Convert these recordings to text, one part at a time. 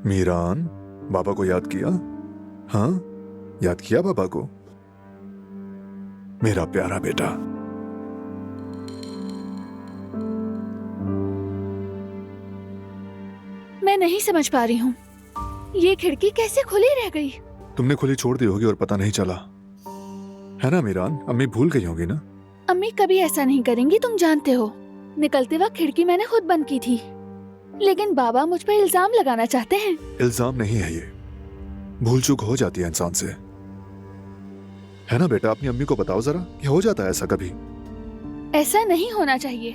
मीरान, बाबा को याद किया? हाँ, याद किया बाबा को? मेरा प्यारा बेटा। मैं नहीं समझ पा रही हूँ, ये खिड़की कैसे खुली रह गई? तुमने खुली छोड़ दी होगी और पता नहीं चला, है ना मीरान? अम्मी भूल गई होगी ना? अम्मी कभी ऐसा नहीं करेंगी, तुम जानते हो। निकलते वक्त खिड़की मैंने खुद बंद की थी, लेकिन बाबा मुझ पर इल्जाम लगाना चाहते हैं। इल्जाम नहीं है ये, भूल चूक हो जाती है इंसान से, है ना बेटा? अपनी अम्मी को बताओ जरा कि हो जाता है ऐसा कभी। ऐसा नहीं होना चाहिए।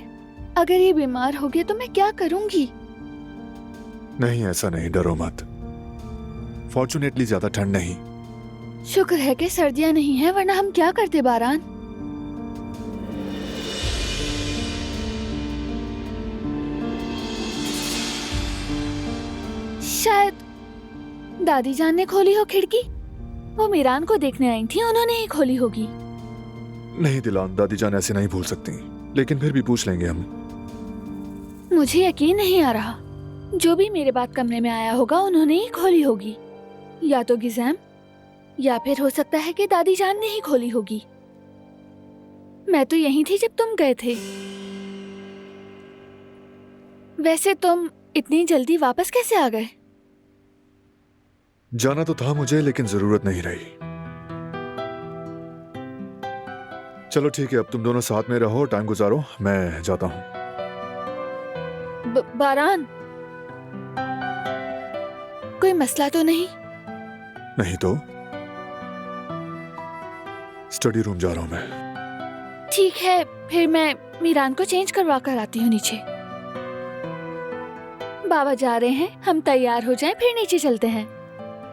अगर ये बीमार हो गया तो मैं क्या करूँगी? नहीं, ऐसा नहीं, डरो मत। फॉर्चुनेटली ज्यादा ठंड नहीं। शुक्र है कि सर्दियाँ नहीं है, वरना हम क्या करते बारान। शायद दादी जान ने खोली हो खिड़की। वो मीरान को देखने आई थी, उन्होंने ही खोली होगी। नहीं दिलान, दादी जान ऐसे नहीं भूल सकती, लेकिन फिर भी पूछ लेंगे हम। मुझे यकीन नहीं आ रहा। जो भी मेरे बाद कमरे में आया होगा उन्होंने ही खोली होगी, या तो गिज़ैम, या फिर हो सकता है कि दादी जान ने ही खोली होगी। मैं तो यहीं थी जब तुम गए थे। वैसे तुम इतनी जल्दी वापस कैसे आ गए? जाना तो था मुझे, लेकिन जरूरत नहीं रही। चलो ठीक है, अब तुम दोनों साथ में रहो, टाइम गुजारो, मैं जाता हूँ। बारान, कोई मसला तो नहीं? नहीं तो स्टडी रूम जा रहा हूं मैं। ठीक है, फिर मैं मीरान को चेंज करवा कर आती हूँ नीचे। बाबा जा रहे हैं, हम तैयार हो जाएं, फिर नीचे चलते हैं।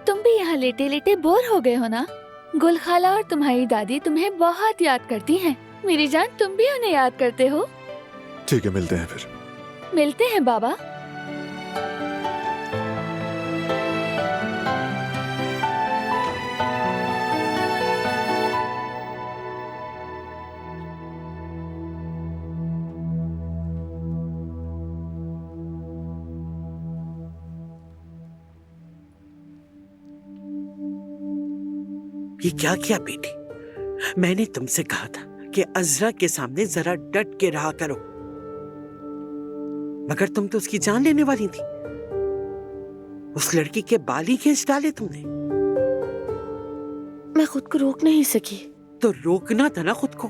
तुम भी यहाँ लेटे लेटे बोर हो गए हो ना? गुल खाला और तुम्हारी दादी तुम्हें बहुत याद करती हैं। मेरी जान, तुम भी उन्हें याद करते हो? ठीक है, मिलते हैं फिर। मिलते हैं बाबा। ये क्या किया बेटी? मैंने तुमसे कहा था कि अज़रा के सामने जरा डट के रहा करो, मगर तुम तो उसकी जान लेने वाली थी। उस लड़की के बाल ही खींच डाले तुमने। मैं खुद को रोक नहीं सकी। तो रोकना था ना खुद को।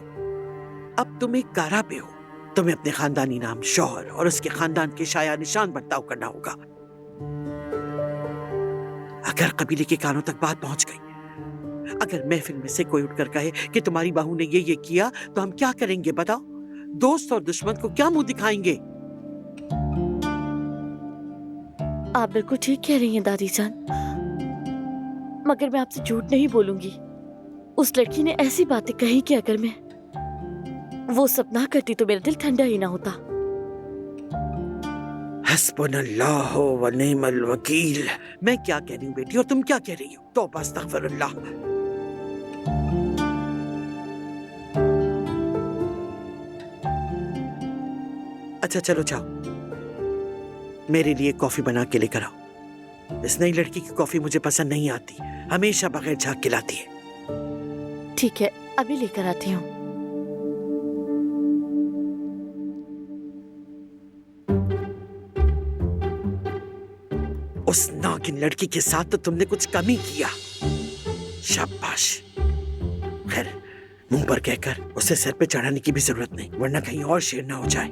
अब तुम एक कारा पे हो, तुम्हें अपने खानदानी नाम, शौहर और उसके खानदान के शाया निशान बर्ताव करना होगा। अगर कबीले के कानों तक बात पहुंच गई, अगर महफिल में से कोई उठकर कहे कि तुम्हारी बहू ने ये किया, तो हम क्या करेंगे बताओ? दोस्त और दुश्मन को क्या मुंह दिखाएंगे? आप बिल्कुल ठीक कह रही हैं दादी जान, मगर मैं आपसे झूठ नहीं बोलूंगी। उस लड़की ने ऐसी बातें कही कि अगर मैं वो सब ना करती तो मेरा दिल ठंडा ही ना होता। हस्बुनल्लाह व निअमल वकील। मैं क्या कह रही हूँ बेटी और तुम क्या कह रही हो? तौबा अस्तगफिरुल्लाह। अच्छा चलो जाओ, मेरे लिए कॉफी बना के लेकर आओ। इस नई लड़की की कॉफी मुझे पसंद नहीं आती, हमेशा बगैर झाग के लाती है। ठीक है, अभी लेकर आती हूँ। उस नागिन लड़की के साथ तो तुमने कुछ कम ही किया। शाबाश। खैर, मुंह पर कहकर उसे सिर पे चढ़ाने की भी जरूरत नहीं, वरना कहीं और शेर ना हो जाए।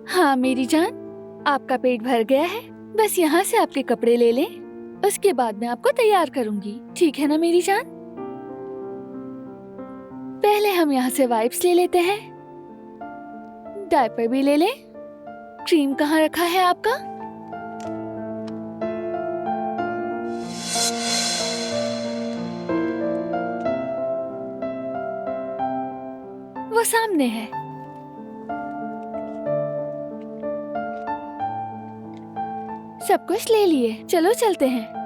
हाँ मेरी जान, आपका पेट भर गया है, बस यहाँ से आपके कपड़े ले लें, उसके बाद मैं आपको तैयार करूंगी। ठीक है ना मेरी जान? पहले हम यहाँ से वाइप्स ले लेते हैं, डायपर भी ले लें। क्रीम कहाँ रखा है आपका? वो सामने है। सब कुछ ले लिए, चलो चलते हैं।